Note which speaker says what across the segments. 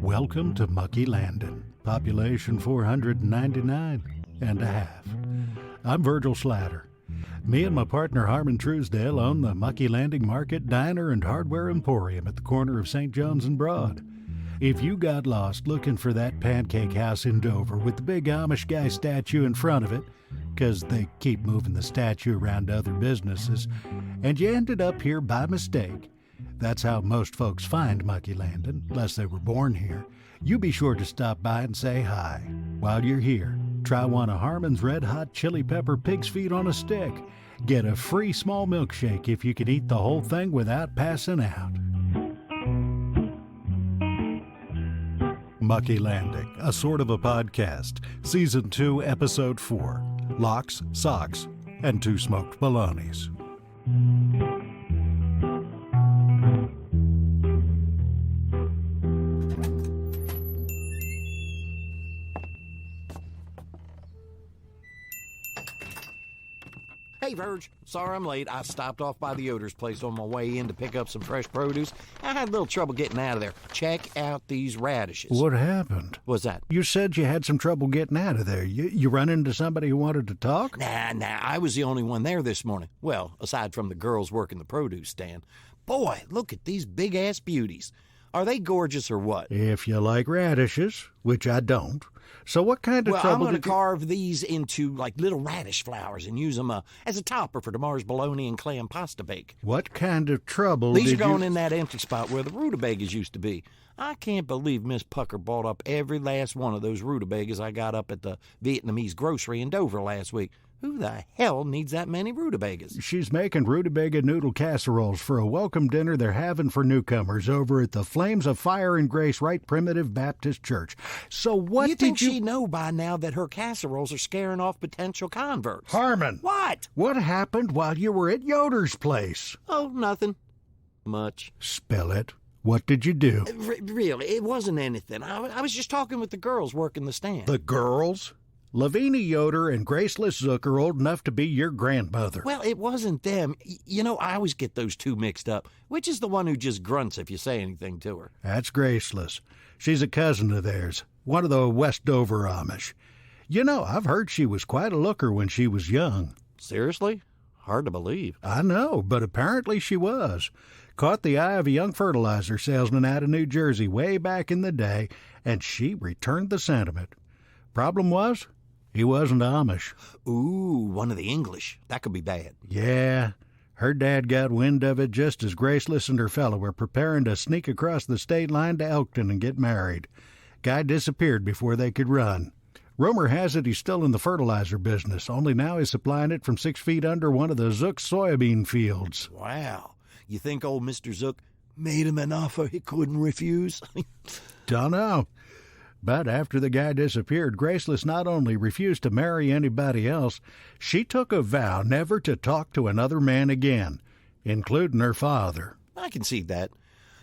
Speaker 1: Welcome to Muckey Landing, population 499 and a half. I'm Virgil Slatter. Me and my partner Harmon Truesdale own the Muckey Landing Market, Diner, and Hardware Emporium at the corner of St. John's and Broad. If you got lost looking for that pancake house in Dover with the big Amish guy statue in front of it, 'cause they keep moving the statue around to other businesses, and you ended up here by mistake, that's how most folks find Muckey Landing, unless they were born here, you be sure to stop by and say hi. While you're here, try one of Harmon's Red Hot Chili Pepper Pig's Feet on a Stick. Get a free small milkshake if you can eat the whole thing without passing out. Muckey Landing, a sort of a podcast, Season 2, Episode 4, Locks, Socks, and Two Smoked Bolognas.
Speaker 2: Hey, Verge. Sorry I'm late. I stopped off by the Yoder's place on my way in to pick up some fresh produce. I had a little trouble getting out of there. Check out these radishes.
Speaker 1: What happened?
Speaker 2: What's that?
Speaker 1: You said you had some trouble getting out of there. You run into somebody who wanted to talk?
Speaker 2: Nah, I was the only one there this morning. Well, aside from the girls working the produce stand. Boy, look at these big-ass beauties. Are they gorgeous or what?
Speaker 1: If you like radishes, which I don't. So what kind of trouble
Speaker 2: I'm going to
Speaker 1: did you...
Speaker 2: carve these into, like, little radish flowers and use them as a topper for tomorrow's bologna and clam pasta bake.
Speaker 1: What kind of trouble
Speaker 2: These
Speaker 1: did
Speaker 2: are going
Speaker 1: you...
Speaker 2: in that empty spot where the rutabagas used to be. I can't believe Miss Pucker bought up every last one of those rutabagas I got up at the Vietnamese grocery in Dover last week. Who the hell needs that many rutabagas?
Speaker 1: She's making rutabaga noodle casseroles for a welcome dinner they're having for newcomers over at the Flames of Fire and Grace Right Primitive Baptist Church. So what
Speaker 2: you
Speaker 1: did
Speaker 2: think
Speaker 1: you...
Speaker 2: she'd know by now that her casseroles are scaring off potential converts?
Speaker 1: Harmon!
Speaker 2: What?
Speaker 1: What happened while you were at Yoder's place?
Speaker 2: Oh, nothing. Much.
Speaker 1: Spill it. What did you do?
Speaker 2: Really, it wasn't anything. I was just talking with the girls working the stand.
Speaker 1: The girls? Lavinia Yoder and Graceless Zook are old enough to be your grandmother.
Speaker 2: Well, it wasn't them. You know, I always get those two mixed up. Which is the one who just grunts if you say anything to her?
Speaker 1: That's Graceless. She's a cousin of theirs, one of the West Dover Amish. You know, I've heard she was quite a looker when she was young.
Speaker 2: Seriously? Hard to believe.
Speaker 1: I know, but apparently she was. Caught the eye of a young fertilizer salesman out of New Jersey way back in the day, and she returned the sentiment. Problem was, he wasn't Amish.
Speaker 2: Ooh, one of the English. That could be bad.
Speaker 1: Yeah, her dad got wind of it just as Graceless and her fellow were preparing to sneak across the state line to Elkton and get married. Guy disappeared before they could run. Rumor has it he's still in the fertilizer business, only now he's supplying it from 6 feet under one of the Zook's soybean fields.
Speaker 2: Wow. You think old Mr. Zook made him an offer he couldn't refuse?
Speaker 1: Dunno. But after the guy disappeared, Graceless not only refused to marry anybody else, she took a vow never to talk to another man again, including her father.
Speaker 2: I can see that.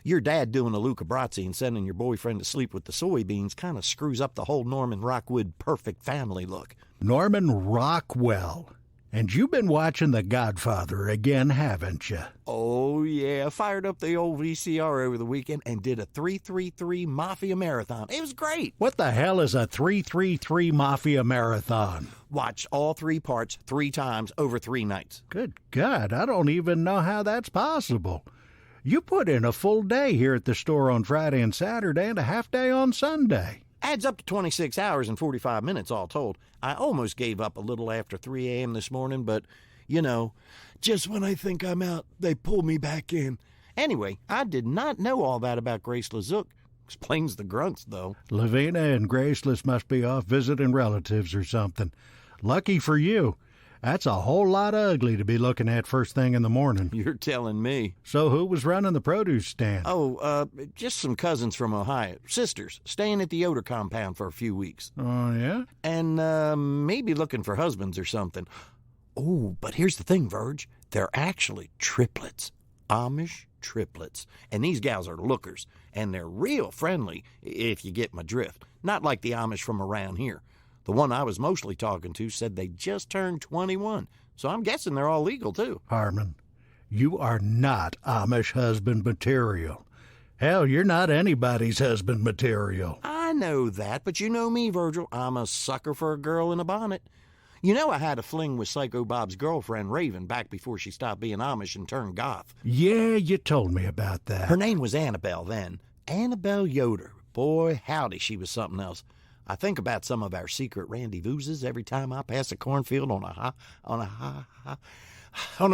Speaker 2: Your dad doing a Luca Brazzi and sending your boyfriend to sleep with the soybeans kind of screws up the whole Norman Rockwood perfect family look.
Speaker 1: Norman Rockwell. And you've been watching The Godfather again, haven't you?
Speaker 2: Oh, yeah. Fired up the old VCR over the weekend and did a 333 Mafia Marathon. It was great.
Speaker 1: What the hell is a 333 Mafia Marathon?
Speaker 2: Watched all 3 parts 3 times over 3 nights.
Speaker 1: Good God, I don't even know how that's possible. You put in a full day here at the store on Friday and Saturday and a half day on Sunday.
Speaker 2: Adds up to 26 hours and 45 minutes all told. I almost gave up a little after 3 a.m. this morning, but, you know, just when I think I'm out, they pull me back in. Anyway, I did not know all that about Graceless Zook. Explains the grunts, though.
Speaker 1: Lavina and Graceless must be off visiting relatives or something. Lucky for you. That's a whole lot of ugly to be looking at first thing in the morning.
Speaker 2: You're telling me.
Speaker 1: So who was running the produce stand?
Speaker 2: Oh, just some cousins from Ohio. Sisters, staying at the Yoder compound for a few weeks.
Speaker 1: Oh, yeah?
Speaker 2: And maybe looking for husbands or something. Oh, but here's the thing, Verge. They're actually triplets. Amish triplets. And these gals are lookers. And they're real friendly, if you get my drift. Not like the Amish from around here. The one I was mostly talking to said they just turned 21, so I'm guessing they're all legal, too.
Speaker 1: Harmon, you are not Amish husband material. Hell, you're not anybody's husband material.
Speaker 2: I know that, but you know me, Virgil. I'm a sucker for a girl in a bonnet. You know I had a fling with Psycho Bob's girlfriend, Raven, back before she stopped being Amish and turned goth.
Speaker 1: Yeah, you told me about that.
Speaker 2: Her name was Annabelle then. Annabelle Yoder. Boy, howdy, she was something else. I think about some of our secret rendezvouses every time I pass a cornfield on a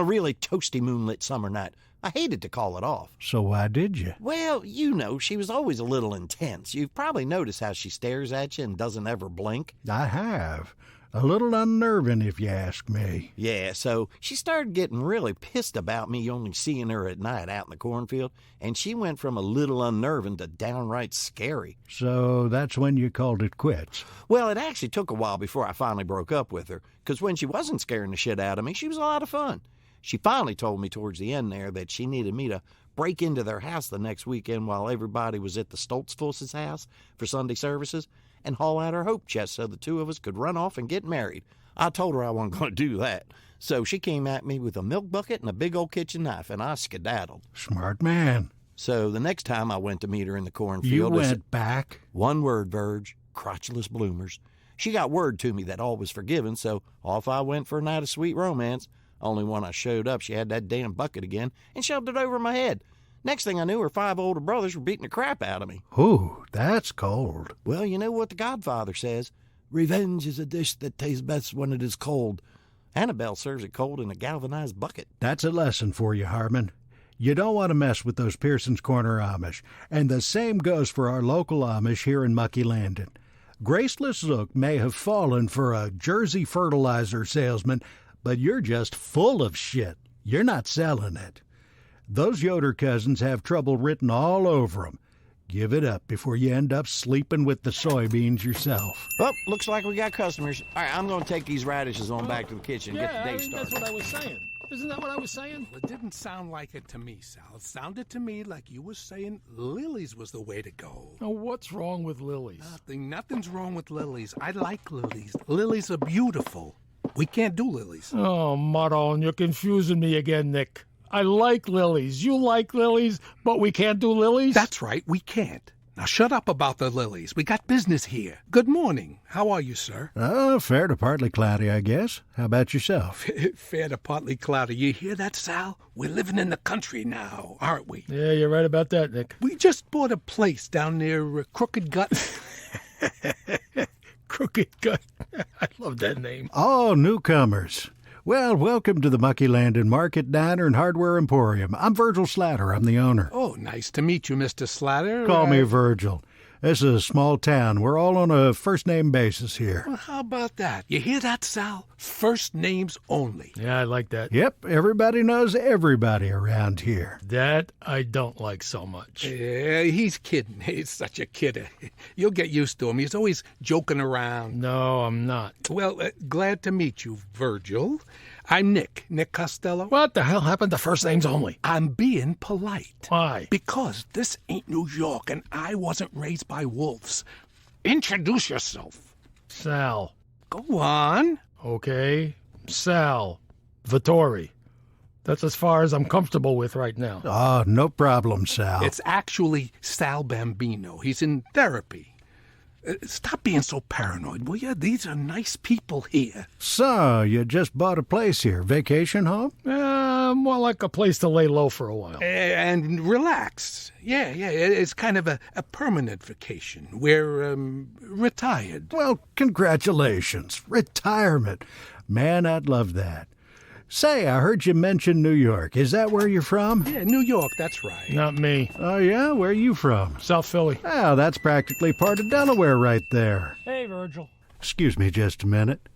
Speaker 2: really toasty moonlit summer night. I hated to call it off.
Speaker 1: So why did you?
Speaker 2: Well, you know, she was always a little intense. You've probably noticed how she stares at you and doesn't ever blink.
Speaker 1: I have. A little unnerving, if you ask me.
Speaker 2: Yeah, so she started getting really pissed about me only seeing her at night out in the cornfield, and she went from a little unnerving to downright scary.
Speaker 1: So that's when you called it quits.
Speaker 2: Well, it actually took a while before I finally broke up with her, because when she wasn't scaring the shit out of me, she was a lot of fun. She finally told me towards the end there that she needed me to break into their house the next weekend while everybody was at the Stoltzfuss's house for Sunday services and haul out her hope chest so the two of us could run off and get married. I told her I wasn't going to do that. So she came at me with a milk bucket and a big old kitchen knife, and I skedaddled.
Speaker 1: Smart man.
Speaker 2: So the next time I went to meet her in the cornfield...
Speaker 1: You went back?
Speaker 2: One word, Verge. Crotchless bloomers. She got word to me that all was forgiven, so off I went for a night of sweet romance. Only when I showed up, she had that damn bucket again and shoved it over my head. Next thing I knew, her 5 older brothers were beating the crap out of me.
Speaker 1: Ooh, that's cold.
Speaker 2: Well, you know what the Godfather says. Revenge is a dish that tastes best when it is cold. Annabelle serves it cold in a galvanized bucket.
Speaker 1: That's a lesson for you, Harmon. You don't want to mess with those Pearson's Corner Amish. And the same goes for our local Amish here in Muckey Landing. Graceless Zook may have fallen for a Jersey fertilizer salesman, but you're just full of shit. You're not selling it. Those Yoder cousins have trouble written all over them. Give it up before you end up sleeping with the soybeans yourself.
Speaker 2: Well, looks like we got customers. All right, I'm going to take these radishes on back to the kitchen and get the day started.
Speaker 3: That's what I was saying. Isn't that what I was saying?
Speaker 4: Well, it didn't sound like it to me, Sal. It sounded to me like you were saying lilies was the way to go.
Speaker 3: Oh, what's wrong with lilies?
Speaker 4: Nothing's wrong with lilies. I like lilies. Lilies are beautiful. We can't do lilies.
Speaker 3: Oh, Maron, you're confusing me again, Nick. I like lilies. You like lilies, but we can't do lilies?
Speaker 4: That's right, we can't. Now shut up about the lilies. We got business here. Good morning. How are you, sir?
Speaker 1: Fair to partly cloudy, I guess. How about yourself?
Speaker 4: Fair to partly cloudy. You hear that, Sal? We're living in the country now, aren't we?
Speaker 3: Yeah, you're right about that, Nick.
Speaker 4: We just bought a place down near Crooked Gut.
Speaker 3: Crooked Gut. I love that name.
Speaker 1: Oh, newcomers. Well, welcome to the Muckey Landing Market Diner and Hardware Emporium. I'm Virgil Slatter. I'm the owner.
Speaker 4: Oh, nice to meet you, Mr. Slatter.
Speaker 1: Call me Virgil. This is a small town. We're all on a first-name basis here.
Speaker 4: Well, how about that? You hear that, Sal? First names only.
Speaker 3: Yeah, I like that.
Speaker 1: Yep, everybody knows everybody around here.
Speaker 3: That I don't like so much.
Speaker 4: Yeah, he's kidding. He's such a kidder. You'll get used to him. He's always joking around.
Speaker 3: No, I'm not.
Speaker 4: Well, glad to meet you, Virgil. I'm Nick Costello.
Speaker 3: What the hell happened to first names only?
Speaker 4: I'm being polite.
Speaker 3: Why?
Speaker 4: Because this ain't New York, and I wasn't raised by wolves. Introduce yourself.
Speaker 3: Sal.
Speaker 4: Go on.
Speaker 3: Okay. Sal. Vittori. That's as far as I'm comfortable with right now.
Speaker 1: Oh, no problem, Sal.
Speaker 4: It's actually Sal Bambino. He's in therapy. Stop being so paranoid, will you? These are nice people here.
Speaker 1: So, you just bought a place here. Vacation home?
Speaker 3: More like a place to lay low for a while.
Speaker 4: And relax. Yeah, it's kind of a permanent vacation. We're retired.
Speaker 1: Well, congratulations. Retirement. Man, I'd love that. Say, I heard you mention New York. Is that where you're from?
Speaker 4: Yeah, New York, that's right.
Speaker 3: Not me.
Speaker 1: Oh, yeah? Where are you from?
Speaker 3: South Philly.
Speaker 1: Oh, that's practically part of Delaware right there.
Speaker 3: Hey, Virgil.
Speaker 1: Excuse me just a minute.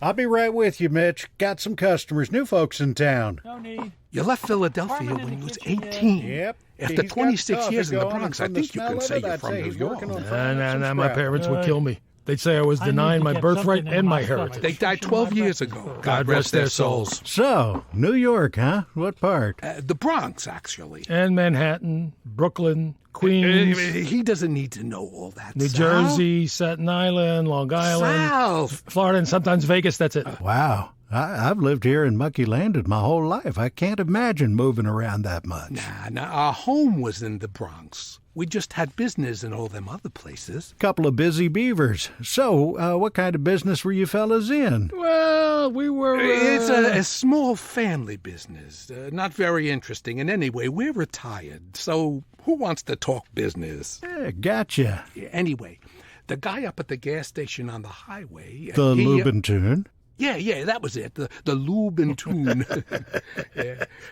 Speaker 1: I'll be right with you, Mitch. Got some customers, new folks in town.
Speaker 3: No need.
Speaker 4: You left Philadelphia when you was 18.
Speaker 1: Yep.
Speaker 4: After
Speaker 1: He's
Speaker 4: 26
Speaker 1: got
Speaker 4: years in the
Speaker 1: coffee
Speaker 4: Bronx,
Speaker 1: going,
Speaker 4: I think you can say you're
Speaker 1: I'd
Speaker 4: from
Speaker 1: say
Speaker 4: New
Speaker 1: he's
Speaker 4: York.
Speaker 1: working on
Speaker 3: Nah, my
Speaker 1: scrap.
Speaker 3: parents would kill me. They'd say I was denying my birthright and my heritage.
Speaker 4: They died 12 years ago. God rest their souls.
Speaker 1: So, New York, huh? What part?
Speaker 4: The Bronx, actually.
Speaker 3: And Manhattan, Brooklyn, Queens,
Speaker 4: He doesn't need to know all that.
Speaker 3: New
Speaker 4: Sal.
Speaker 3: Jersey, Staten Island, Long Island,
Speaker 4: Sal.
Speaker 3: Florida, and sometimes Vegas. That's it.
Speaker 1: Wow. I've lived here in Muckey Landing my whole life. I can't imagine moving around that much.
Speaker 4: Nah, our home was in the Bronx. We just had business in all them other places.
Speaker 1: Couple of busy beavers. So, what kind of business were you fellas in?
Speaker 3: Well, we were...
Speaker 4: It's a small family business. Not very interesting. And anyway, we're retired, so who wants to talk business?
Speaker 1: Gotcha.
Speaker 4: Anyway, the guy up at the gas station on the highway...
Speaker 1: The Lubentune?
Speaker 4: Yeah, that was it. The Lubentune.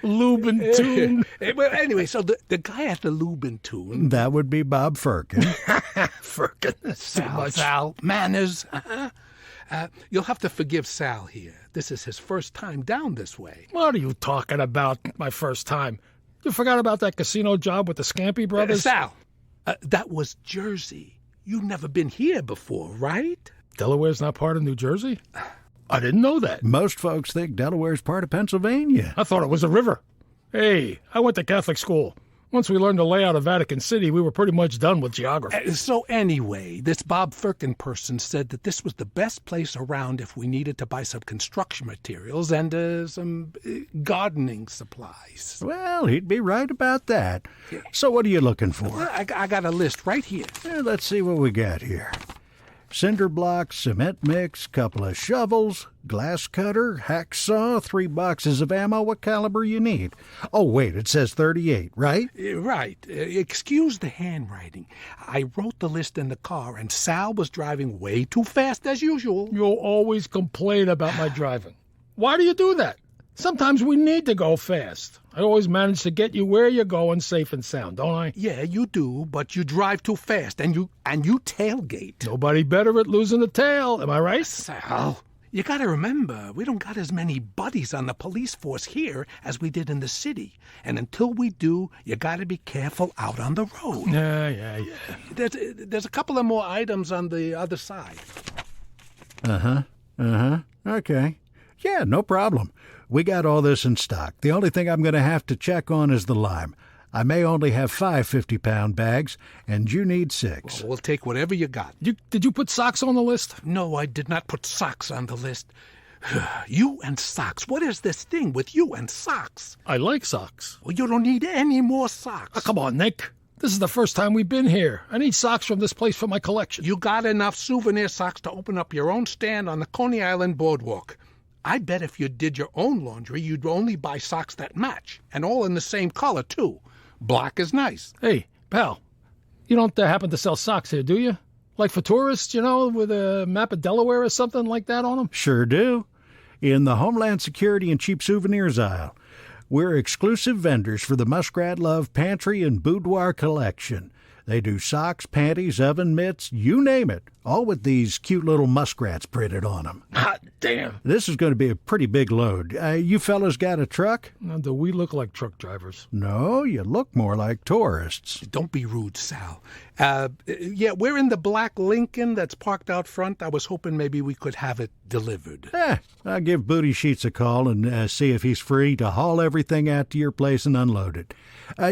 Speaker 3: Lubentune.
Speaker 4: Well, anyway, so the guy at the Lubentune...
Speaker 1: That would be Bob Firkin.
Speaker 3: Firkin.
Speaker 4: Sal, manners. You'll have to forgive Sal here. This is his first time down this way.
Speaker 3: What are you talking about, my first time? You forgot about that casino job with the Scampy brothers?
Speaker 4: Sal, that was Jersey. You've never been here before, right?
Speaker 3: Delaware's not part of New Jersey? I didn't know that.
Speaker 1: Most folks think Delaware's part of Pennsylvania.
Speaker 3: I thought it was a river. Hey, I went to Catholic school. Once we learned the layout of Vatican City, we were pretty much done with geography.
Speaker 4: So anyway, this Bob Firkin person said that this was the best place around if we needed to buy some construction materials and some gardening supplies.
Speaker 1: Well, he'd be right about that. So what are you looking for?
Speaker 4: Well, I got a list right here.
Speaker 1: Let's see what we got here. Cinder blocks, cement mix, couple of shovels, glass cutter, hacksaw, 3 boxes of ammo. What caliber you need? Oh, wait, it says 38, right?
Speaker 4: Right. Excuse the handwriting. I wrote the list in the car, and Sal was driving way too fast as usual.
Speaker 3: You'll always complain about my driving. Why do you do that? Sometimes we need to go fast. I always manage to get you where you're going safe and sound, don't I?
Speaker 4: Yeah, you do, but you drive too fast, and you tailgate.
Speaker 3: Nobody better at losing the tail, am I right?
Speaker 4: Sal, you gotta remember, we don't got as many buddies on the police force here as we did in the city. And until we do, you gotta be careful out on the road.
Speaker 3: Yeah.
Speaker 4: There's a couple of more items on the other side.
Speaker 1: Okay. Yeah, no problem. We got all this in stock. The only thing I'm going to have to check on is the lime. I may only have 5 50-pound bags, and you need 6.
Speaker 4: Well, we'll take whatever you got.
Speaker 3: Did you put socks on the list?
Speaker 4: No, I did not put socks on the list. You and socks. What is this thing with you and socks?
Speaker 3: I like socks.
Speaker 4: Well, you don't need any more socks.
Speaker 3: Oh, come on, Nick. This is the first time we've been here. I need socks from this place for my collection.
Speaker 4: You got enough souvenir socks to open up your own stand on the Coney Island boardwalk. I bet if you did your own laundry, you'd only buy socks that match, and all in the same color, too. Black is nice.
Speaker 3: Hey, pal, you don't happen to sell socks here, do you? Like for tourists, with a map of Delaware or something like that on them?
Speaker 1: Sure do. In the Homeland Security and Cheap Souvenirs aisle. We're exclusive vendors for the Muskrat Love Pantry and Boudoir Collection. They do socks, panties, oven mitts, you name it, all with these cute little muskrats printed on them.
Speaker 3: Hot damn.
Speaker 1: This is going to be a pretty big load. You fellas got a truck?
Speaker 3: Now, do we look like truck drivers?
Speaker 1: No, you look more like tourists.
Speaker 4: Don't be rude, Sal. Yeah, we're in the black Lincoln that's parked out front. I was hoping maybe we could have it delivered.
Speaker 1: I'll give Booty Sheets a call and see if he's free to haul everything out to your place and unload it.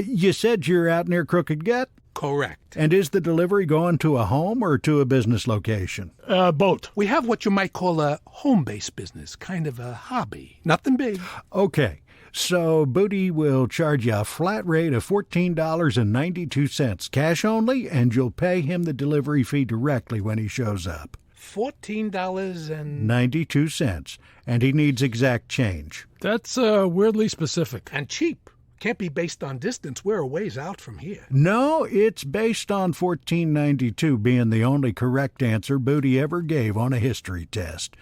Speaker 1: You said you're out near Crooked Gut?
Speaker 4: Correct.
Speaker 1: And is the delivery going to a home or to a business location?
Speaker 3: Both.
Speaker 4: We have what you might call a home-based business, kind of a hobby. Nothing big.
Speaker 1: Okay, so Booty will charge you a flat rate of $14.92, cash only, and you'll pay him the delivery fee directly when he shows up.
Speaker 4: $14.92.
Speaker 1: And he needs exact change.
Speaker 3: That's weirdly specific.
Speaker 4: And cheap. Can't be based on distance. We're a ways out from here.
Speaker 1: No, it's based on $14.92 being the only correct answer Booty ever gave on a history test.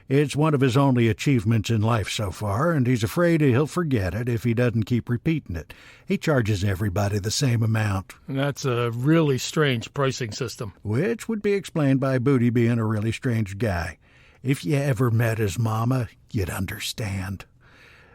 Speaker 1: It's one of his only achievements in life so far, and he's afraid he'll forget it if he doesn't keep repeating it. He charges everybody the same amount.
Speaker 3: That's a really strange pricing system.
Speaker 1: Which would be explained by Booty being a really strange guy. If you ever met his mama, you'd understand.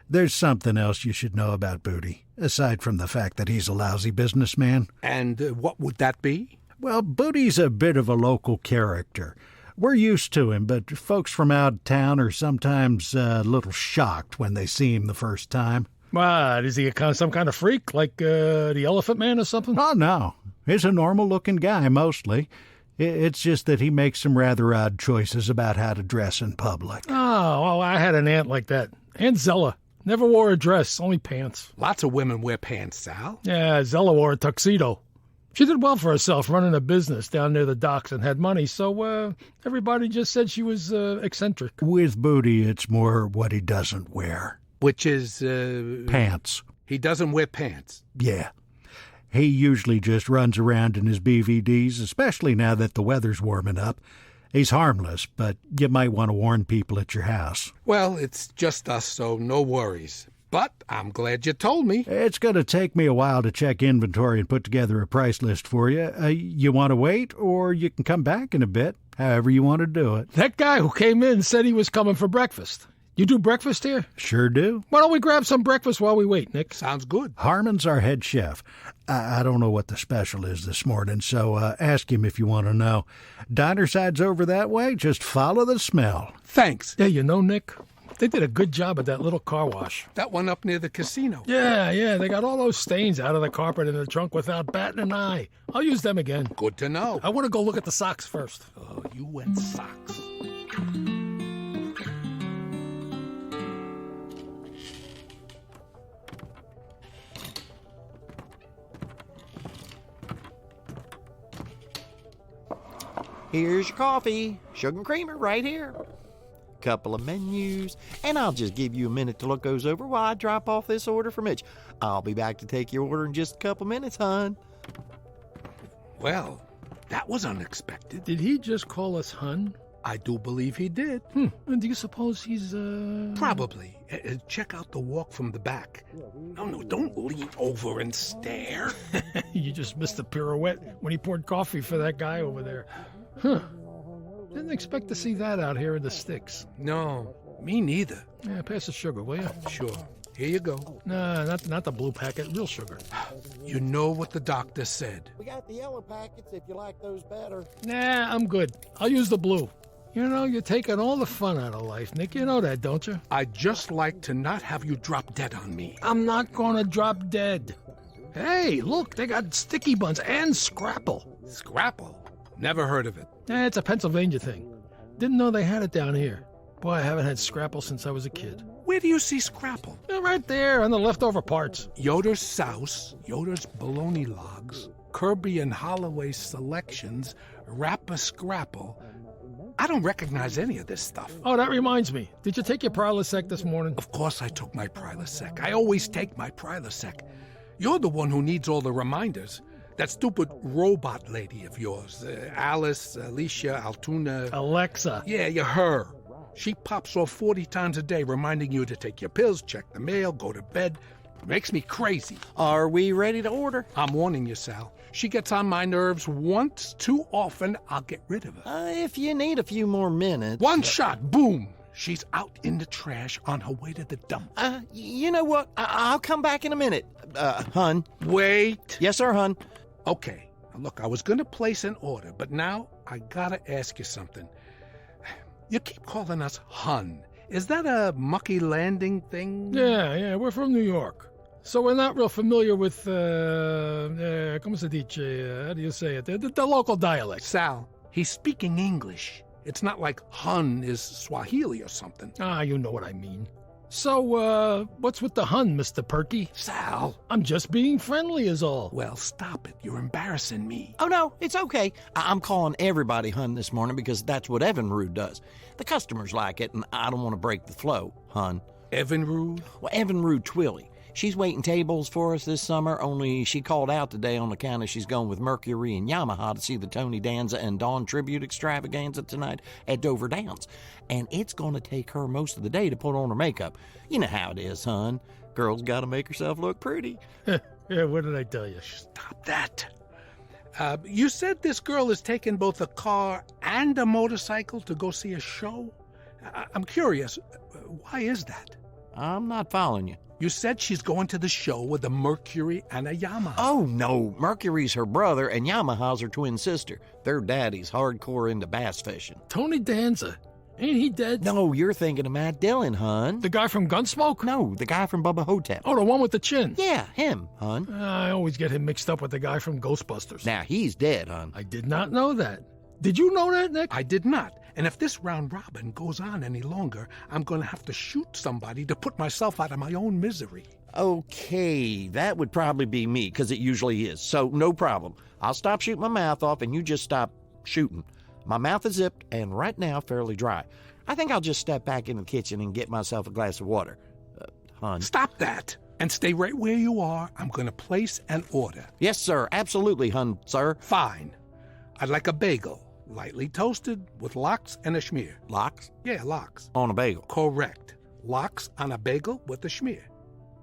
Speaker 1: There's something else you should know about Booty, aside from the fact that he's a lousy businessman.
Speaker 4: And what would that be?
Speaker 1: Well, Booty's a bit of a local character. We're used to him, but folks from out of town are sometimes a little shocked when they see him the first time.
Speaker 3: What, is he some kind of freak, like the Elephant Man or something?
Speaker 1: Oh, no. He's a normal-looking guy, mostly. It's just that he makes some rather odd choices about how to dress in public.
Speaker 3: Oh, well, I had an aunt like that. Aunt Zella. Never wore a dress, only pants.
Speaker 4: Lots of women wear pants, Sal.
Speaker 3: Yeah, Zella wore a tuxedo. She did well for herself running a business down near the docks and had money, so everybody just said she was eccentric.
Speaker 1: With Booty, it's more what he doesn't wear.
Speaker 4: Which is...
Speaker 1: Pants.
Speaker 4: He doesn't wear pants.
Speaker 1: Yeah. He usually just runs around in his BVDs, especially now that the weather's warming up. He's harmless, but you might want to warn people at your house.
Speaker 4: Well, it's just us, so no worries. But I'm glad you told me.
Speaker 1: It's going to take me a while to check inventory and put together a price list for you. You want to wait, or you can come back in a bit, however you want to do it.
Speaker 3: That guy who came in said he was coming for breakfast. You do breakfast here?
Speaker 1: Sure do.
Speaker 3: Why don't we grab some breakfast while we wait, Nick?
Speaker 4: Sounds good.
Speaker 1: Harmon's our head chef. I don't know what the special is this morning, so ask him if you want to know. Diner side's over that way. Just follow the smell.
Speaker 4: Thanks.
Speaker 3: Yeah, you know, Nick, they did a good job at that little car wash.
Speaker 4: That one up near the casino.
Speaker 3: Yeah, they got all those stains out of the carpet in the trunk without batting an eye. I'll use them again.
Speaker 4: Good to know.
Speaker 3: I want to go look at the socks first.
Speaker 4: Oh, you and socks.
Speaker 2: Here's your coffee. Sugar creamer right here. Couple of menus, and I'll just give you a minute to look those over while I drop off this order for Mitch. I'll be back to take your order in just a couple minutes, hon.
Speaker 4: Well, that was unexpected.
Speaker 3: Did he just call us hun?
Speaker 4: I do believe he did.
Speaker 3: And do you suppose he's,
Speaker 4: Probably. Check out the walk from the back. No, don't lean over and stare.
Speaker 3: You just missed the pirouette when he poured coffee for that guy over there. Huh. Didn't expect to see that out here in the sticks.
Speaker 4: No, me neither.
Speaker 3: Yeah, pass the sugar, will you?
Speaker 4: Sure. Here you go.
Speaker 3: Nah, not the blue packet, real sugar.
Speaker 4: You know what the doctor said.
Speaker 2: We got the yellow packets if you like those better.
Speaker 3: Nah, I'm good. I'll use the blue. You know, you're taking all the fun out of life, Nick. You know that, don't you?
Speaker 4: I'd just like to not have you drop dead on me.
Speaker 3: I'm not gonna drop dead. Hey, look, they got sticky buns and scrapple.
Speaker 4: Scrapple? Never heard of it.
Speaker 3: It's a Pennsylvania thing. Didn't know they had it down here. Boy, I haven't had scrapple since I was a kid.
Speaker 4: Where do you see scrapple?
Speaker 3: Right there on the leftover parts.
Speaker 4: Yoder's Souse, Yoder's Bologna Logs, Kirby and Holloway Selections, Rappa Scrapple. I don't recognize any of this stuff.
Speaker 3: Oh, that reminds me. Did you take your Prilosec this morning?
Speaker 4: Of course I took my Prilosec. I always take my Prilosec. You're the one who needs all the reminders. That stupid robot lady of yours, Alice, Alicia, Altuna...
Speaker 3: Alexa.
Speaker 4: Yeah, you're her. She pops off 40 times a day reminding you to take your pills, check the mail, go to bed. Makes me crazy.
Speaker 2: Are we ready to order?
Speaker 4: I'm warning you, Sal. She gets on my nerves once too often, I'll get rid of her.
Speaker 2: If you need a few more minutes...
Speaker 4: One shot, boom! She's out in the trash on her way to the dump.
Speaker 2: You know what? I'll come back in a minute. Hun.
Speaker 4: Wait.
Speaker 2: Yes, sir, hun.
Speaker 4: Okay. Now, look, I was going to place an order, but now I gotta ask you something. You keep calling us hun. Is that a Muckey Landing thing?
Speaker 3: Yeah, we're from New York. So we're not real familiar with, como se dice, how do you say it? The local dialect.
Speaker 4: Sal, he's speaking English. It's not like hun is Swahili or something.
Speaker 3: You know what I mean. So, what's with the hun, Mr. Perky?
Speaker 4: Sal.
Speaker 3: I'm just being friendly is all.
Speaker 4: Well, stop it. You're embarrassing me.
Speaker 2: Oh, no, it's okay. I'm calling everybody hun this morning because that's what Evinrude does. The customers like it, and I don't want to break the flow, hun.
Speaker 4: Evinrude?
Speaker 2: Well, Evinrude Twilly. She's waiting tables for us this summer, only she called out today on account of she's going with Mercury and Yamaha to see the Tony Danza and Dawn Tribute Extravaganza tonight at Dover Downs. And it's going to take her most of the day to put on her makeup. You know how it is, hon. Girl's got to make herself look pretty.
Speaker 3: Yeah, what did I tell you?
Speaker 4: Stop that. You said this girl is taking both a car and a motorcycle to go see a show? I'm curious. Why is that?
Speaker 2: I'm not following you.
Speaker 4: You said she's going to the show with a Mercury and a Yamaha.
Speaker 2: Oh, no. Mercury's her brother and Yamaha's her twin sister. Their daddy's hardcore into bass fishing.
Speaker 3: Tony Danza. Ain't he dead?
Speaker 2: No, you're thinking of Matt Dillon, hun.
Speaker 3: The guy from Gunsmoke?
Speaker 2: No, the guy from Bubba Hotep.
Speaker 3: Oh, the one with the chin?
Speaker 2: Yeah, him, hun.
Speaker 3: I always get him mixed up with the guy from Ghostbusters.
Speaker 2: Now, he's dead, hun.
Speaker 3: I did not know that. Did you know that, Nick?
Speaker 4: I did not. And if this round robin goes on any longer, I'm going to have to shoot somebody to put myself out of my own misery.
Speaker 2: Okay, that would probably be me, because it usually is, so no problem. I'll stop shooting my mouth off, and you just stop shooting. My mouth is zipped, and right now fairly dry. I think I'll just step back in the kitchen and get myself a glass of water. Hun.
Speaker 4: Stop that! And stay right where you are. I'm going to place an order.
Speaker 2: Yes, sir, absolutely, hun, sir.
Speaker 4: Fine. I'd like a bagel, lightly toasted, with lox and a schmear.
Speaker 2: Lox?
Speaker 4: Yeah, lox.
Speaker 2: On a bagel.
Speaker 4: Correct. Lox on a bagel with a schmear.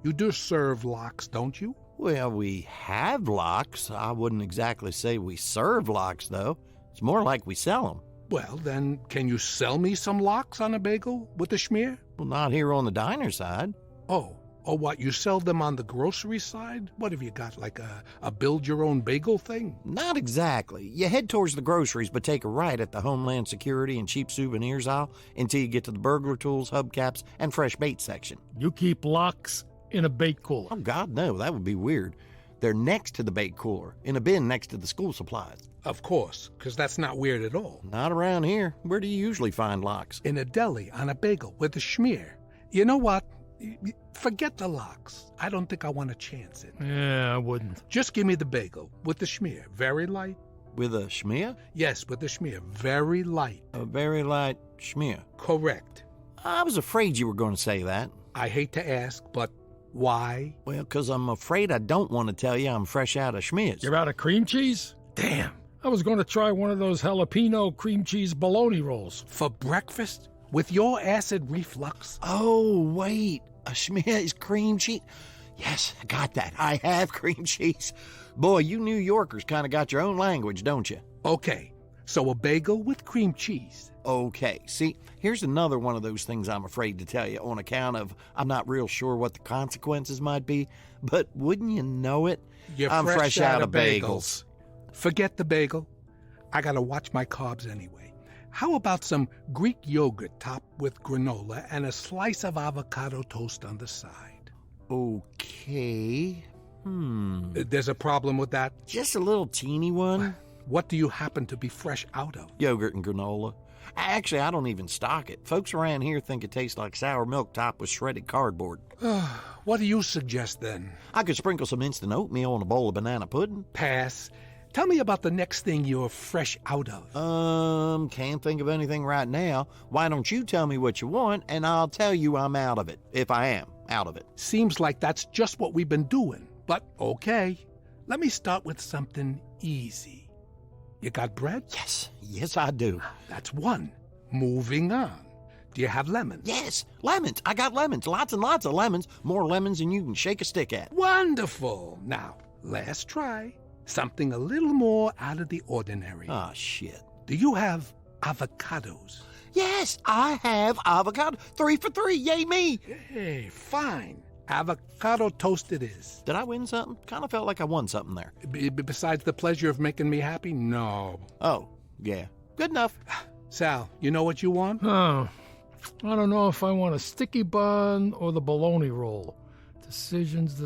Speaker 4: You do serve lox, don't you?
Speaker 2: Well, we have lox. I wouldn't exactly say we serve lox, though. It's more like we sell them.
Speaker 4: Well, then, can you sell me some lox on a bagel with a schmear?
Speaker 2: Well, not here on the diner side.
Speaker 4: Oh, what, you sell them on the grocery side? What have you got, like a build-your-own-bagel thing?
Speaker 2: Not exactly. You head towards the groceries, but take a right at the Homeland Security and cheap souvenirs aisle until you get to the burglar tools, hubcaps, and fresh bait section.
Speaker 3: You keep lox in a bait cooler.
Speaker 2: Oh, God, no, that would be weird. They're next to the bait cooler, in a bin next to the school supplies.
Speaker 4: Of course, because that's not weird at all.
Speaker 2: Not around here. Where do you usually find lox?
Speaker 4: In a deli on a bagel with a schmear. You know what? Forget the lox. I don't think I want to chance it.
Speaker 3: Yeah, I wouldn't.
Speaker 4: Just give me the bagel with the schmear. Very light?
Speaker 2: With a schmear?
Speaker 4: Yes, with the schmear. Very light.
Speaker 2: A very light schmear.
Speaker 4: Correct.
Speaker 2: I was afraid you were going to say that.
Speaker 4: I hate to ask, but why?
Speaker 2: Well, because I'm afraid I don't want to tell you I'm fresh out of schmears.
Speaker 3: You're out of cream cheese? Damn. I was going to try one of those jalapeno cream cheese bologna rolls.
Speaker 4: For breakfast? With your acid reflux?
Speaker 2: Oh, wait. A schmear is cream cheese? Yes, I got that. I have cream cheese. Boy, you New Yorkers kind of got your own language, don't you?
Speaker 4: Okay, so a bagel with cream cheese.
Speaker 2: Okay, see, here's another one of those things I'm afraid to tell you on account of I'm not real sure what the consequences might be, but wouldn't you know it?
Speaker 4: I'm
Speaker 2: fresh out of bagels.
Speaker 4: Forget the bagel. I gotta watch my carbs anyway. How about some Greek yogurt topped with granola and a slice of avocado toast on the side?
Speaker 2: Okay.
Speaker 4: There's a problem with that?
Speaker 2: Just a little teeny one.
Speaker 4: What do you happen to be fresh out of?
Speaker 2: Yogurt and granola. Actually, I don't even stock it. Folks around here think it tastes like sour milk topped with shredded cardboard.
Speaker 4: What do you suggest then?
Speaker 2: I could sprinkle some instant oatmeal on a bowl of banana pudding.
Speaker 4: Pass. Tell me about the next thing you're fresh out of.
Speaker 2: Can't think of anything right now. Why don't you tell me what you want, and I'll tell you I'm out of it, if I am out of it.
Speaker 4: Seems like that's just what we've been doing. But okay, let me start with something easy. You got bread?
Speaker 2: Yes, I do.
Speaker 4: That's one. Moving on. Do you have lemons?
Speaker 2: Yes, lemons. I got lemons. Lots and lots of lemons. More lemons than you can shake a stick at.
Speaker 4: Wonderful. Now, last try. Something a little more out of the ordinary.
Speaker 2: Ah, shit.
Speaker 4: Do you have avocados?
Speaker 2: Yes, I have avocado. 3 for 3. Yay me.
Speaker 4: Hey, fine. Avocado toast it is.
Speaker 2: Did I win something? Kind of felt like I won something there.
Speaker 4: Besides the pleasure of making me happy? No.
Speaker 2: Oh, yeah. Good enough.
Speaker 4: Sal, you know what you want?
Speaker 3: Oh, I don't know if I want a sticky bun or the bologna roll. Decisions.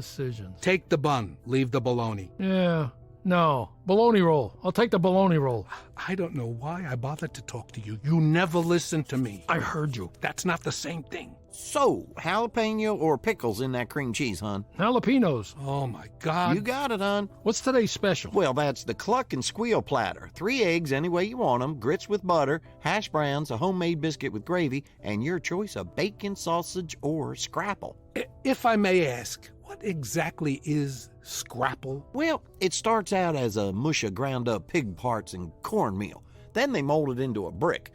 Speaker 4: Take the bun. Leave the bologna.
Speaker 3: Yeah. No, bologna roll. I'll take the bologna roll.
Speaker 4: I don't know why I bothered to talk to you. You never listen to me.
Speaker 3: I heard you.
Speaker 4: That's not the same thing.
Speaker 2: So, jalapeno or pickles in that cream cheese, hon?
Speaker 3: Jalapenos.
Speaker 4: Oh, my God.
Speaker 2: You got it, hon.
Speaker 3: What's today's special?
Speaker 2: Well, that's the cluck and squeal platter. 3 eggs any way you want them, grits with butter, hash browns, a homemade biscuit with gravy, and your choice of bacon, sausage, or scrapple.
Speaker 4: If I may ask, what exactly is scrapple?
Speaker 2: Well, it starts out as a mush of ground up pig parts and cornmeal. Then they mold it into a brick,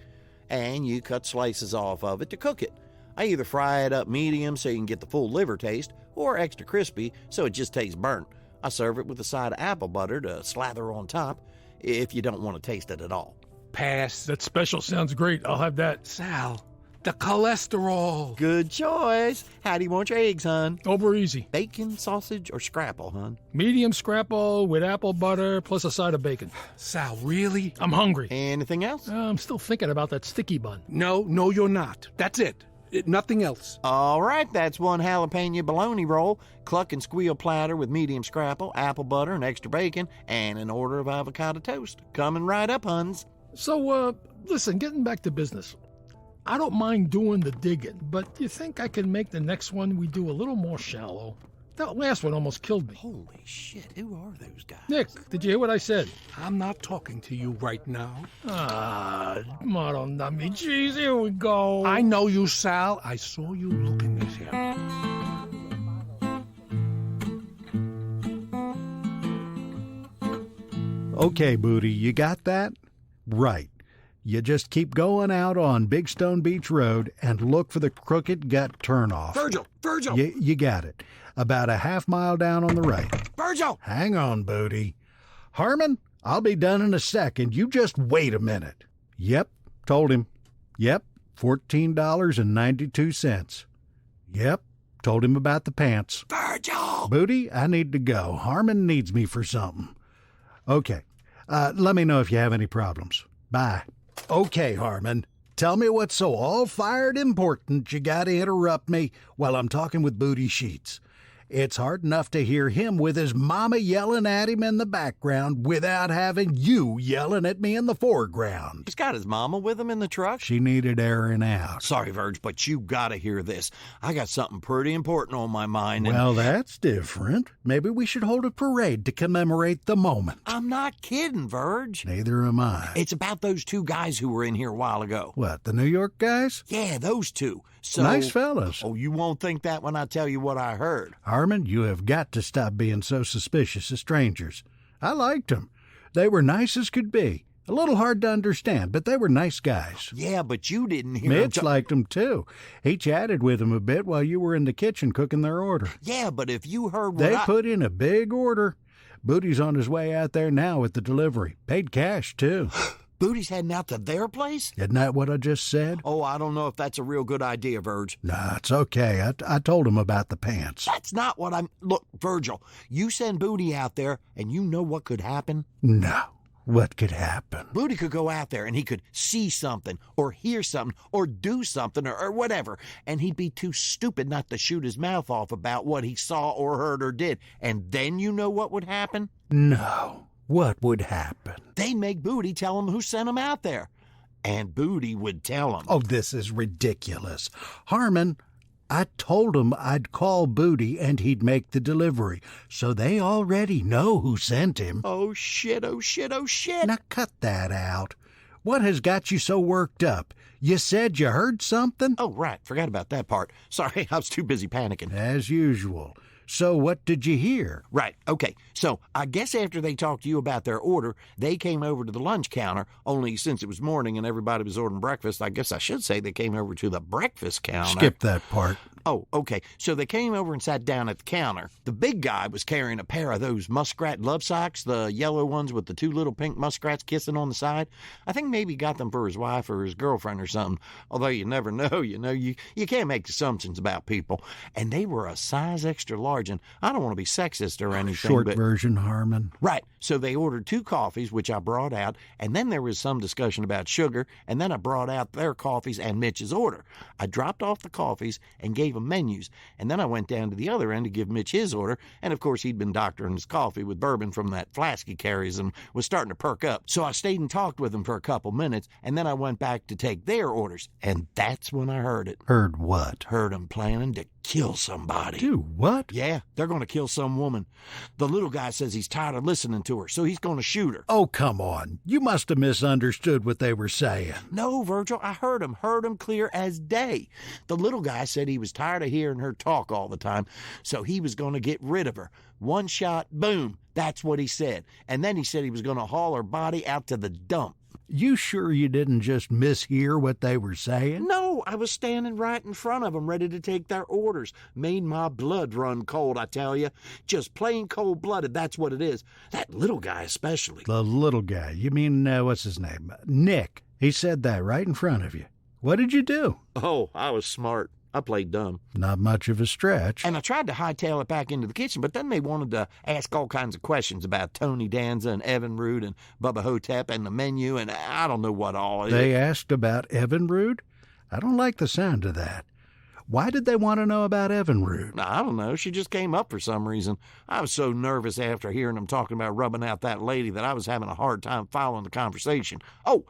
Speaker 2: and you cut slices off of it to cook it. I either fry it up medium so you can get the full liver taste, or extra crispy so it just tastes burnt. I serve it with a side of apple butter to slather on top if you don't want to taste it at all.
Speaker 4: Pass.
Speaker 3: That special sounds great. I'll have that.
Speaker 4: Sal, the cholesterol.
Speaker 2: Good choice. How do you want your eggs, hon?
Speaker 3: Over easy.
Speaker 2: Bacon, sausage, or scrapple, hon?
Speaker 3: Medium scrapple with apple butter plus a side of bacon.
Speaker 4: Sal, really?
Speaker 3: I'm hungry.
Speaker 2: Anything else?
Speaker 3: I'm still thinking about that sticky bun.
Speaker 4: No, you're not. That's it. Nothing else.
Speaker 2: All right, that's 1 jalapeno bologna roll, cluck and squeal platter with medium scrapple, apple butter, and extra bacon, and an order of avocado toast. Coming right up, huns.
Speaker 3: So, listen, getting back to business. I don't mind doing the digging, but do you think I can make the next one we do a little more shallow? That last one almost killed me.
Speaker 2: Holy shit, who are those guys?
Speaker 3: Nick, did you hear what I said?
Speaker 4: I'm not talking to you right now.
Speaker 3: Madonna, jeez, here we go.
Speaker 4: I know you, Sal. I saw you looking at him.
Speaker 1: Okay, Booty, you got that? Right. You just keep going out on Big Stone Beach Road and look for the Crooked Gut turnoff.
Speaker 2: Virgil!
Speaker 1: You got it. About a half-mile down on the right.
Speaker 2: Virgil!
Speaker 1: Hang on, Booty. Harmon, I'll be done in a second. You just wait a minute. Yep, told him. Yep, $14.92. Yep, told him about the pants.
Speaker 2: Virgil!
Speaker 1: Booty, I need to go. Harmon needs me for something. Okay, let me know if you have any problems. Bye. Okay, Harmon, tell me what's so all-fired important you gotta interrupt me while I'm talking with Booty Sheets. It's hard enough to hear him with his mama yelling at him in the background without having you yelling at me in the foreground.
Speaker 2: He's got his mama with him in the truck.
Speaker 1: She needed airing out.
Speaker 2: Sorry, Virg, but you gotta hear this. I got something pretty important on my mind.
Speaker 1: Well, that's different. Maybe we should hold a parade to commemorate the moment.
Speaker 2: I'm not kidding, Virg.
Speaker 1: Neither am I.
Speaker 2: It's about those two guys who were in here a while ago.
Speaker 1: What, the New York guys?
Speaker 2: Yeah, those two. So,
Speaker 1: nice fellas.
Speaker 2: Oh, you won't think that when I tell you what I heard.
Speaker 1: Harmon, you have got to stop being so suspicious of strangers. I liked them. They were nice as could be. A little hard to understand, but they were nice guys.
Speaker 2: Yeah, but you didn't hear
Speaker 1: Mitch liked them, too. He chatted with them a bit while you were in the kitchen cooking their order.
Speaker 2: Yeah, but if you heard what
Speaker 1: They put in a big order. Booty's on his way out there now with the delivery. Paid cash, too.
Speaker 2: Booty's heading out to their place?
Speaker 1: Isn't that what I just said?
Speaker 2: Oh, I don't know if that's a real good idea, Virg.
Speaker 1: Nah, it's okay. I told him about the pants.
Speaker 2: That's not what I'm... Look, Virgil, you send Booty out there, and you know what could happen?
Speaker 1: No. What could happen?
Speaker 2: Booty could go out there, and he could see something, or hear something, or do something, or whatever, and he'd be too stupid not to shoot his mouth off about what he saw or heard or did. And then you know what would happen?
Speaker 1: No. What would happen?
Speaker 2: They'd make Booty tell him who sent him out there. And Booty would tell him.
Speaker 1: Oh, this is ridiculous. Harmon, I told him I'd call Booty and he'd make the delivery, so they already know who sent him.
Speaker 2: Oh, shit, oh, shit, oh, shit.
Speaker 1: Now cut that out. What has got you so worked up? You said you heard something?
Speaker 2: Oh, right. Forgot about that part. Sorry, I was too busy panicking.
Speaker 1: As usual. So what did you hear?
Speaker 2: Right, okay. So I guess after they talked to you about their order, they came over to the lunch counter, only since it was morning and everybody was ordering breakfast, I guess I should say they came over to the breakfast counter.
Speaker 1: Skip that part.
Speaker 2: Oh, okay. So they came over and sat down at the counter. The big guy was carrying a pair of those muskrat love socks, the yellow ones with the two little pink muskrats kissing on the side. I think maybe he got them for his wife or his girlfriend or something. Although you never know, you can't make assumptions about people. And they were a size extra large, and I don't want to be sexist or anything.
Speaker 1: Short version, Harmon.
Speaker 2: Right. So they ordered 2 coffees, which I brought out, and then there was some discussion about sugar, and then I brought out their coffees and Mitch's order. I dropped off the coffees and gave them menus, and then I went down to the other end to give Mitch his order, and of course he'd been doctoring his coffee with bourbon from that flask he carries and was starting to perk up. So I stayed and talked with him for a couple minutes, and then I went back to take their orders, and that's when I heard it.
Speaker 1: Heard what?
Speaker 2: Heard them planning to kill somebody.
Speaker 1: Do what?
Speaker 2: Yeah, they're going to kill some woman. The little guy says he's tired of listening to her, so he's going to shoot her.
Speaker 1: Oh, come on. You must have misunderstood what they were saying.
Speaker 2: No, Virgil, I heard him clear as day. The little guy said he was tired of hearing her talk all the time, so he was going to get rid of her. One shot, boom, that's what he said. And then he said he was going to haul her body out to the dump.
Speaker 1: You sure you didn't just mishear what they were saying?
Speaker 2: No, I was standing right in front of them, ready to take their orders. Made my blood run cold, I tell you. Just plain cold-blooded, that's what it is. That little guy especially.
Speaker 1: The little guy? You mean, what's his name? Nick. He said that right in front of you. What did you do?
Speaker 2: Oh, I was smart. I played dumb.
Speaker 1: Not much of a stretch.
Speaker 2: And I tried to hightail it back into the kitchen, but then they wanted to ask all kinds of questions about Tony Danza and Evan Root and Bubba Hotep and the menu and I don't know what all.
Speaker 1: They asked about Evan Root? I don't like the sound of that. Why did they want to know about Evinrude?
Speaker 2: I don't know. She just came up for some reason. I was so nervous after hearing them talking about rubbing out that lady that I was having a hard time following the conversation. Oh,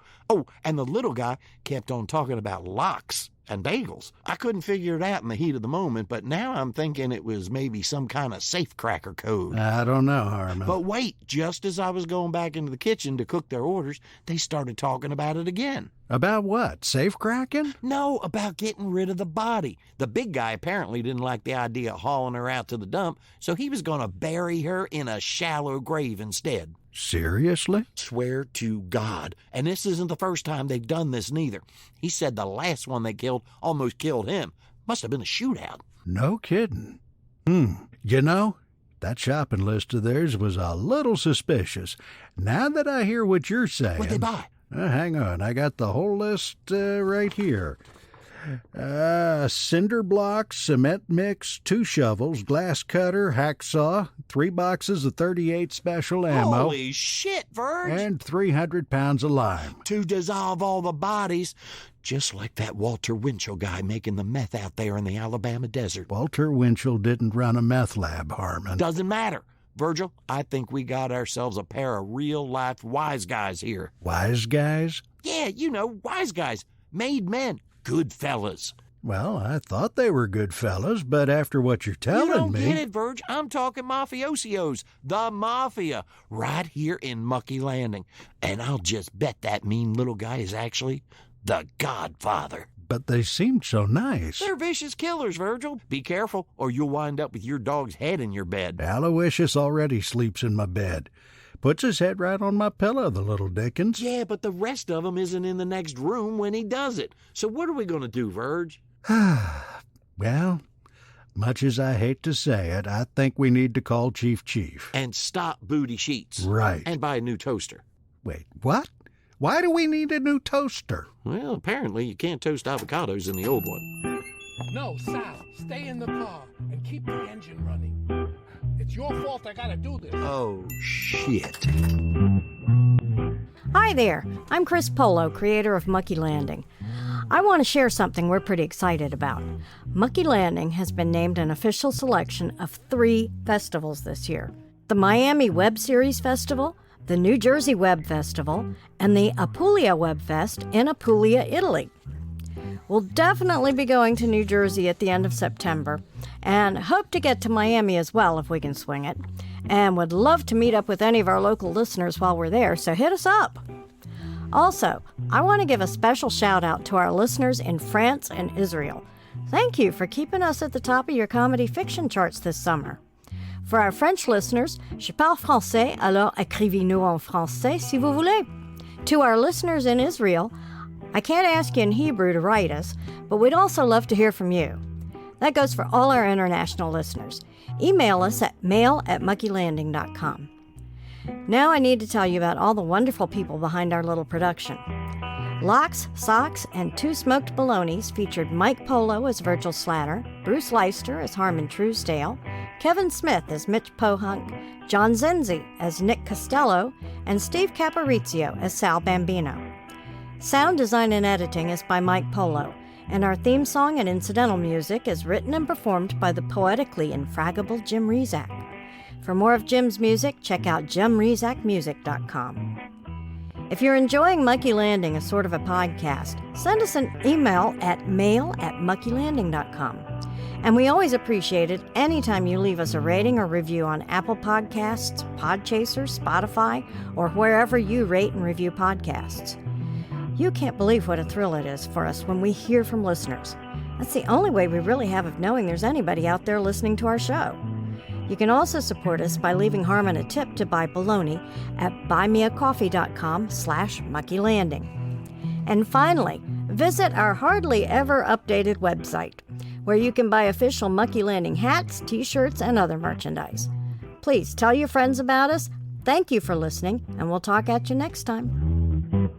Speaker 2: and the little guy kept on talking about locks and bagels. I couldn't figure it out in the heat of the moment, but now I'm thinking it was maybe some kind of safecracker code.
Speaker 1: I don't know, Harmon.
Speaker 2: But wait, just as I was going back into the kitchen to cook their orders, they started talking about it again.
Speaker 1: About what? Safe cracking?
Speaker 2: No, about getting rid of the body. The big guy apparently didn't like the idea of hauling her out to the dump, so he was going to bury her in a shallow grave instead.
Speaker 1: Seriously?
Speaker 2: Swear to God. And this isn't the first time they've done this neither. He said the last one they killed almost killed him. Must have been a shootout.
Speaker 1: No kidding. You know, that shopping list of theirs was a little suspicious. Now that I hear what you're saying...
Speaker 2: What'd they buy?
Speaker 1: Hang on, I got the whole list right here. Cinder blocks, cement mix, 2 shovels, glass cutter, hacksaw, 3 boxes of 38 special ammo.
Speaker 2: Holy shit, Verge!
Speaker 1: And 300 pounds of lime.
Speaker 2: To dissolve all the bodies, just like that Walter Winchell guy making the meth out there in the Alabama desert.
Speaker 1: Walter Winchell didn't run a meth lab, Harmon.
Speaker 2: Doesn't matter. Virgil, I think we got ourselves a pair of real-life wise guys here.
Speaker 1: Wise guys?
Speaker 2: Yeah, you know, wise guys. Made men. Good fellas.
Speaker 1: Well, I thought they were good fellas, but after what you're telling
Speaker 2: You don't
Speaker 1: me...
Speaker 2: get it, Verge. I'm talking mafiosios. The mafia. Right here in Muckey Landing. And I'll just bet that mean little guy is actually the Godfather.
Speaker 1: But they seemed so nice.
Speaker 2: They're vicious killers, Virgil. Be careful, or you'll wind up with your dog's head in your bed.
Speaker 1: Aloysius already sleeps in my bed. Puts his head right on my pillow, the little Dickens.
Speaker 2: Yeah, but the rest of them isn't in the next room when he does it. So what are we going to do, Verge?
Speaker 1: Well, much as I hate to say it, I think we need to call Chief.
Speaker 2: And stop booty sheets.
Speaker 1: Right.
Speaker 2: And buy a new toaster.
Speaker 1: Wait, what? Why do we need a new toaster?
Speaker 2: Well, apparently you can't toast avocados in the old one.
Speaker 4: No, Sal, stay in the car and keep the engine running. It's your fault I gotta do this.
Speaker 2: Oh, shit.
Speaker 5: Hi there, I'm Chris Polo, creator of Muckey Landing. I want to share something we're pretty excited about. Muckey Landing has been named an official selection of 3 festivals this year. The Miami Web Series Festival, the New Jersey Web Festival, and the Apulia Web Fest in Apulia, Italy. We'll definitely be going to New Jersey at the end of September, and hope to get to Miami as well if we can swing it, and would love to meet up with any of our local listeners while we're there, so hit us up. Also, I want to give a special shout out to our listeners in France and Israel. Thank you for keeping us at the top of your comedy fiction charts this summer. For our French listeners, je parle français, alors écrivez-nous en français si vous voulez. To our listeners in Israel, I can't ask you in Hebrew to write us, but we'd also love to hear from you. That goes for all our international listeners. Email us at mail@muckeylanding.com. Now I need to tell you about all the wonderful people behind our little production. Locks, Socks, and Two Smoked Bolognas featured Mike Polo as Virgil Slatter, Bruce Leister as Harmon Truesdale, Kevin Smith as Mitch Pohunk, John Zinzi as Nick Costello, and Steve Caporiccio as Sal Bambino. Sound design and editing is by Mike Polo, and our theme song and incidental music is written and performed by the poetically infraggable Jim Rezac. For more of Jim's music, check out jimrezakmusic.com. If you're enjoying Muckey Landing as sort of a podcast, send us an email at mail@muckeylanding.com. And we always appreciate it anytime you leave us a rating or review on Apple Podcasts, Podchaser, Spotify, or wherever you rate and review podcasts. You can't believe what a thrill it is for us when we hear from listeners. That's the only way we really have of knowing there's anybody out there listening to our show. You can also support us by leaving Harmon a tip to buy bologna at buymeacoffee.com/muckeylanding. And finally, visit our hardly ever updated website, where you can buy official Muckey Landing hats, t-shirts, and other merchandise. Please tell your friends about us. Thank you for listening, and we'll talk at you next time.